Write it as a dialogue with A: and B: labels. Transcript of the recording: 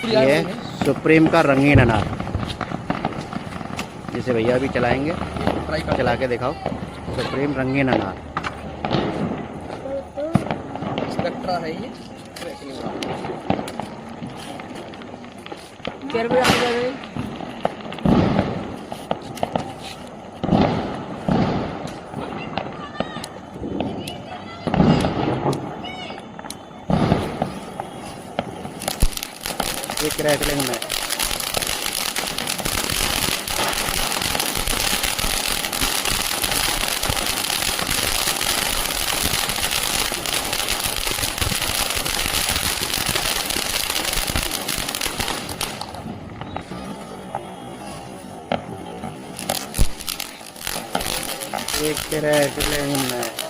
A: ये सुप्रीम का रंगीन अनार, जिसे भैया अभी चलाएंगे, चला के दिखाओ। सुप्रीम रंगीन अनार
B: स्पेक्ट्रा है ये।
A: एक रैसलिंग में एक रैसलिंग में